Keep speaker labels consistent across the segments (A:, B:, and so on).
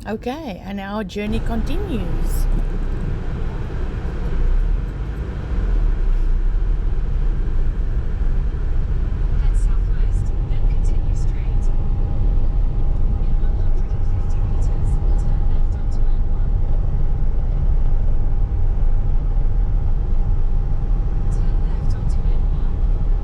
A: Okay, and our journey continues.
B: Head southwest, then continue straight. In 150 meters, turn left onto N1. Turn left onto N1. Continue on N1 for 317 kilometers.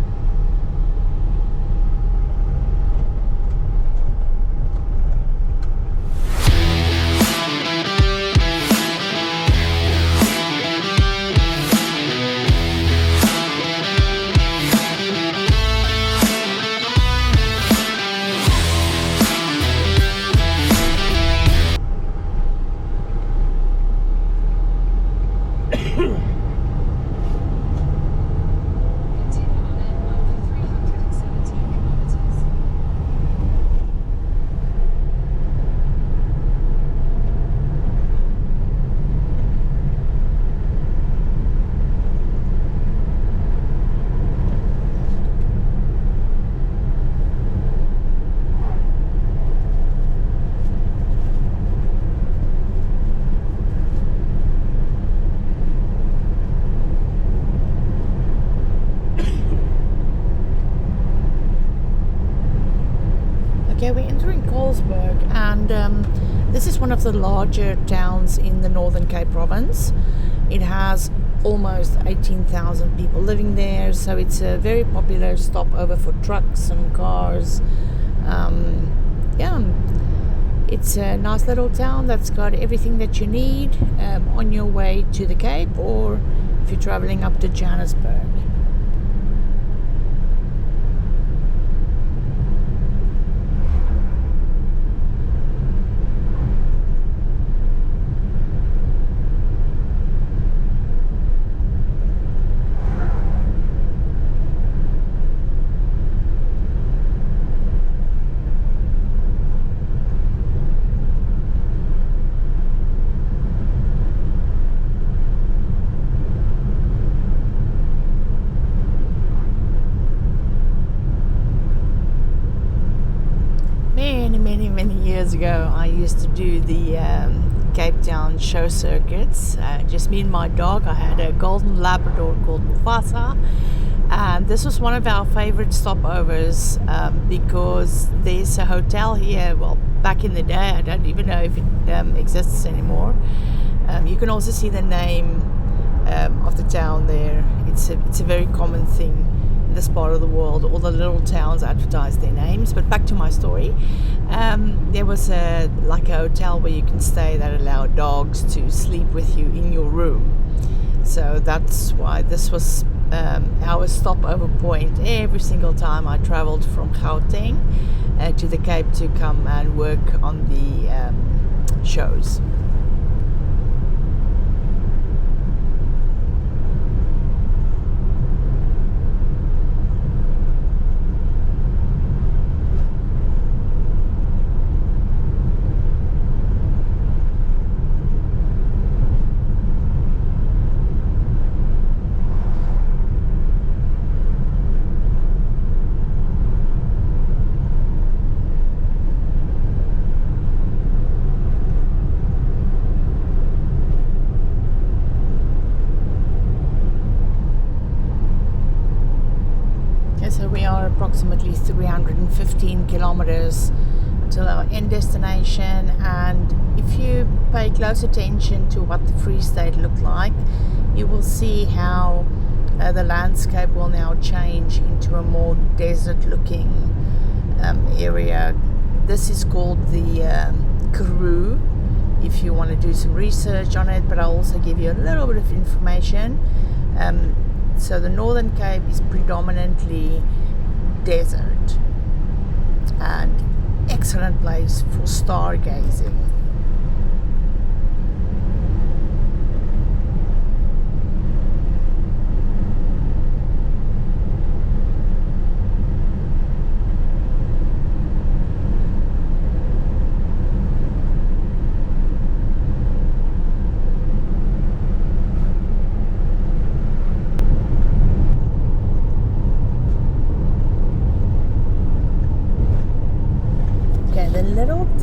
A: Okay, we're entering Colesberg, and this is one of the larger towns in the Northern Cape province. It has almost 18,000 people living there, so it's a very popular stopover for trucks and cars. Yeah, it's a nice little town that's got everything that you need on your way to the Cape, or if you're traveling up to Johannesburg. Many years ago, I used to do the Cape Town show circuits. Just me and my dog. I had a golden Labrador called Contessa, and this was one of our favorite stopovers because there's a hotel here. Well, back in the day, I don't even know if it exists anymore. You can also see the name of the town there. It's a very common thing in this part of the world. All the little towns advertise their names. But back to my story. There was a hotel where you can stay that allowed dogs to sleep with you in your room. So that's why this was our stopover point every single time I traveled from Gauteng to the Cape to come and work on the shows. So we are approximately 315 kilometers until our end destination, and if you pay close attention to what the Free State looked like, you will see how the landscape will now change into a more desert looking area. This is called the Karoo, if you want to do some research on it, but I'll also give you a little bit of information. So the Northern Cape is predominantly desert and excellent place for stargazing.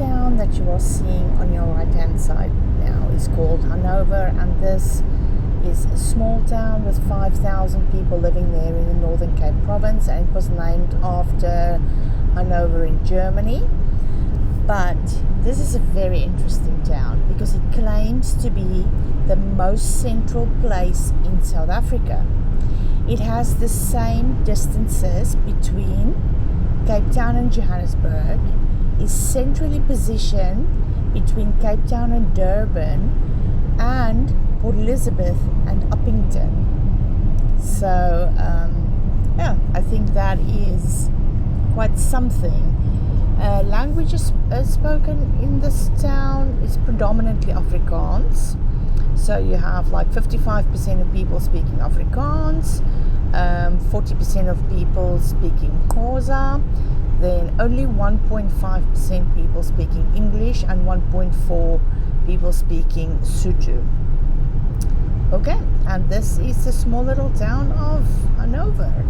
A: town that you are seeing on your right hand side now is called Hanover, and this is a small town with 5,000 people living there in the Northern Cape province, and it was named after Hanover in Germany. But this is a very interesting town because it claims to be the most central place in South Africa. It has the same distances between Cape Town and Johannesburg, is centrally positioned between Cape Town and Durban, and Port Elizabeth and Uppington. So yeah, I think that is quite something. Languages spoken in this town is predominantly Afrikaans. So you have like 55% of people speaking Afrikaans, 40% of people speaking Xhosa, then only 1.5% people speaking English, and 1.4% people speaking Sotho. Okay, and this is the small little town of Hanover.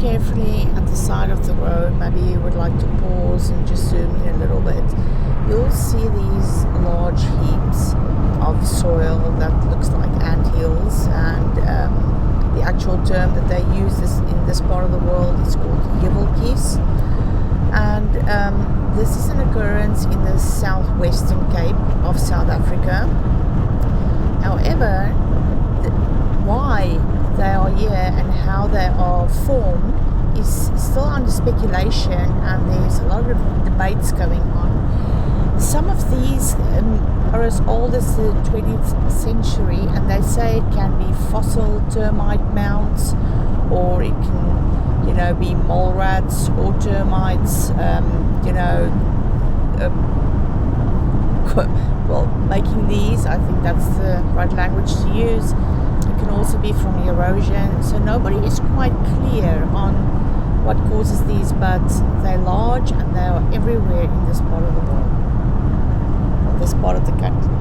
A: Carefully at the side of the road, maybe you would like to pause and just zoom in a little bit, you'll see these large heaps of soil that looks like ant hills, and the actual term that they use in this part of the world is called Yivelkies, and this is an occurrence in the southwestern Cape of South Africa. However, why they are here and how they are formed is still under speculation, and there's a lot of debates going on. Some of these are as old as the 20th century, and they say it can be fossil termite mounds, or it can, be mole rats or termites, well, making these. I think that's the right language to use. It can also be from erosion. So nobody is quite clear on what causes these, but they're large and they are everywhere in this part of the world, or this part of the country.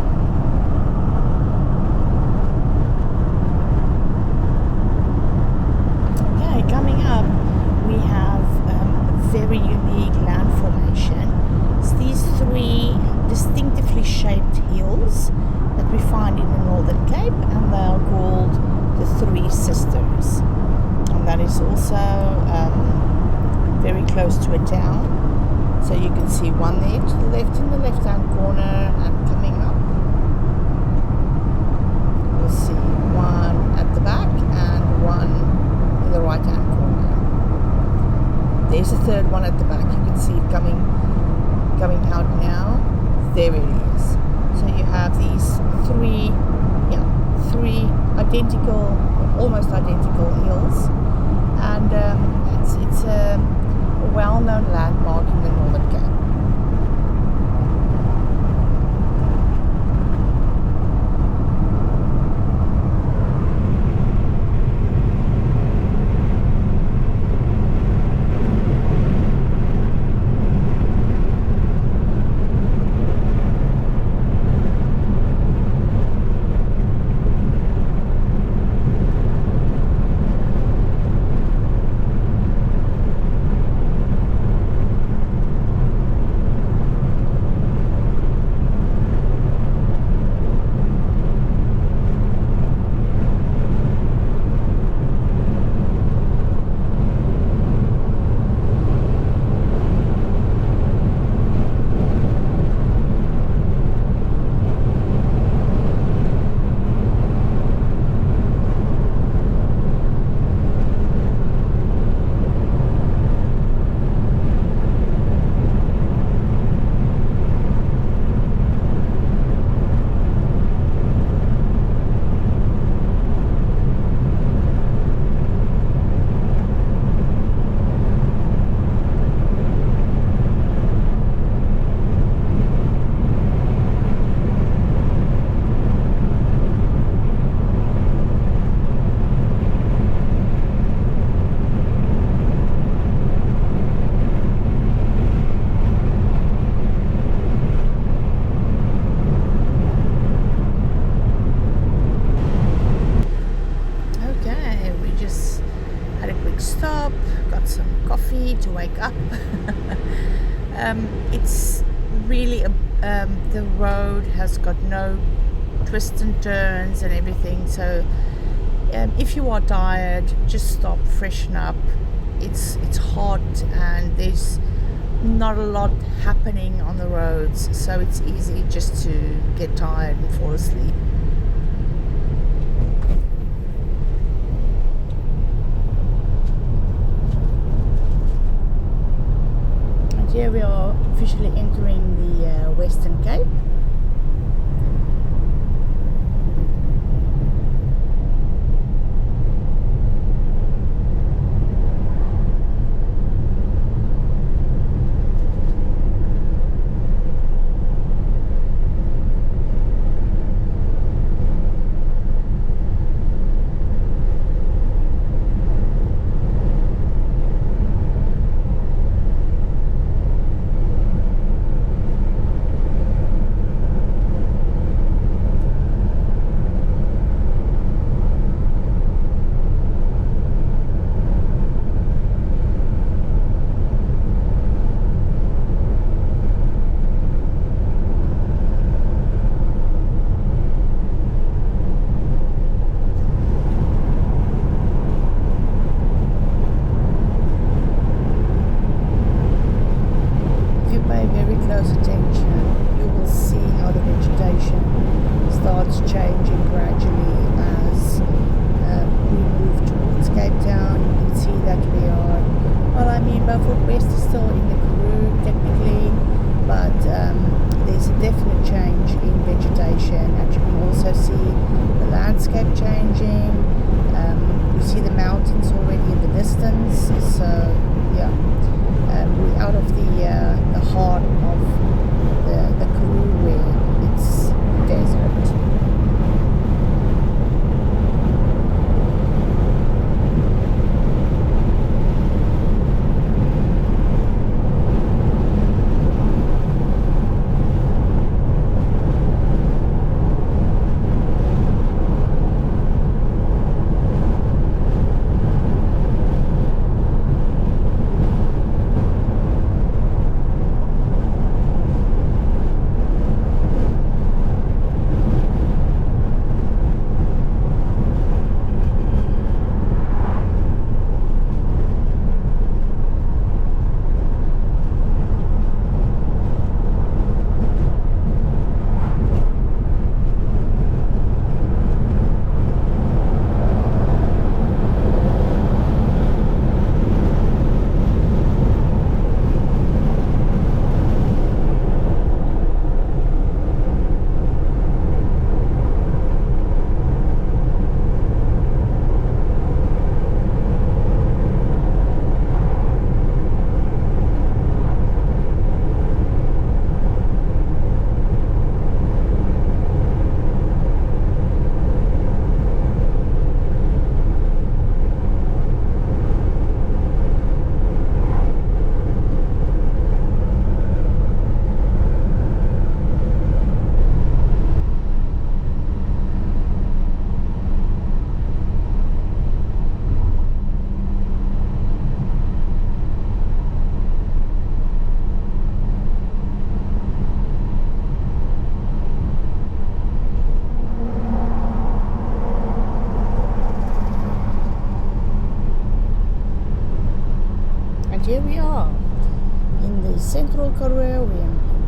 A: Okay, coming up, we have a very unique land formation. It's these three distinctively shaped hills that we find in the Northern Cape, and they are called the Three Sisters. And that is also very close to a town. So you can see one there to the left in the left-hand corner, and coming up, we'll see one at the back and one in the right-hand corner. There's a third one at the back. You can see it coming out now. There it is. So you have these three identical, almost identical hills, and it's a well-known landmark in the Northern Cape. Stop, got some coffee to wake up. It's really the road has got no twists and turns and everything, so if you are tired, just stop, freshen up. It's hot and there's not a lot happening on the roads, so it's easy just to get tired and fall asleep. Here we are officially entering the Western Cape.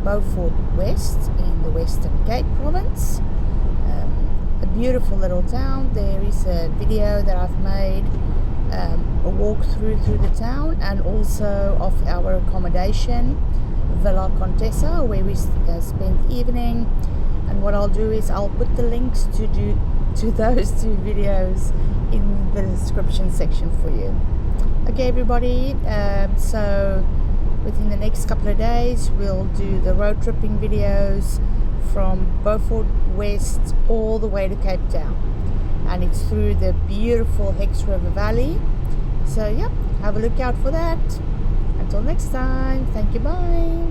A: Beaufort West in the Western Cape province. A beautiful little town. There is a video that I've made, a walkthrough through the town, and also of our accommodation, Villa Contessa, where we spent the evening. And what I'll do is I'll put the links to those two videos in the description section for you. Okay, everybody, so within the next couple of days we'll do the road tripping videos from Beaufort West all the way to Cape Town, and it's through the beautiful Hex River Valley. So yep, have a look out for that. Until next time, thank you, bye.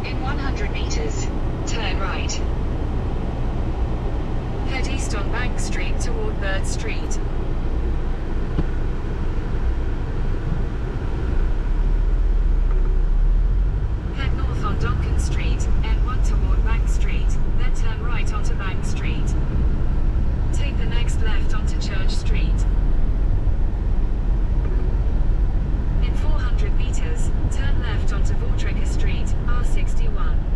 B: In 100 meters, turn right. Head east on Bank Street toward Bird Street. Head north on Duncan Street, N1 toward Bank Street, then turn right onto Bank Street. Take the next left onto Church Street. In 400 meters, turn left onto Voortrekker Street, R61.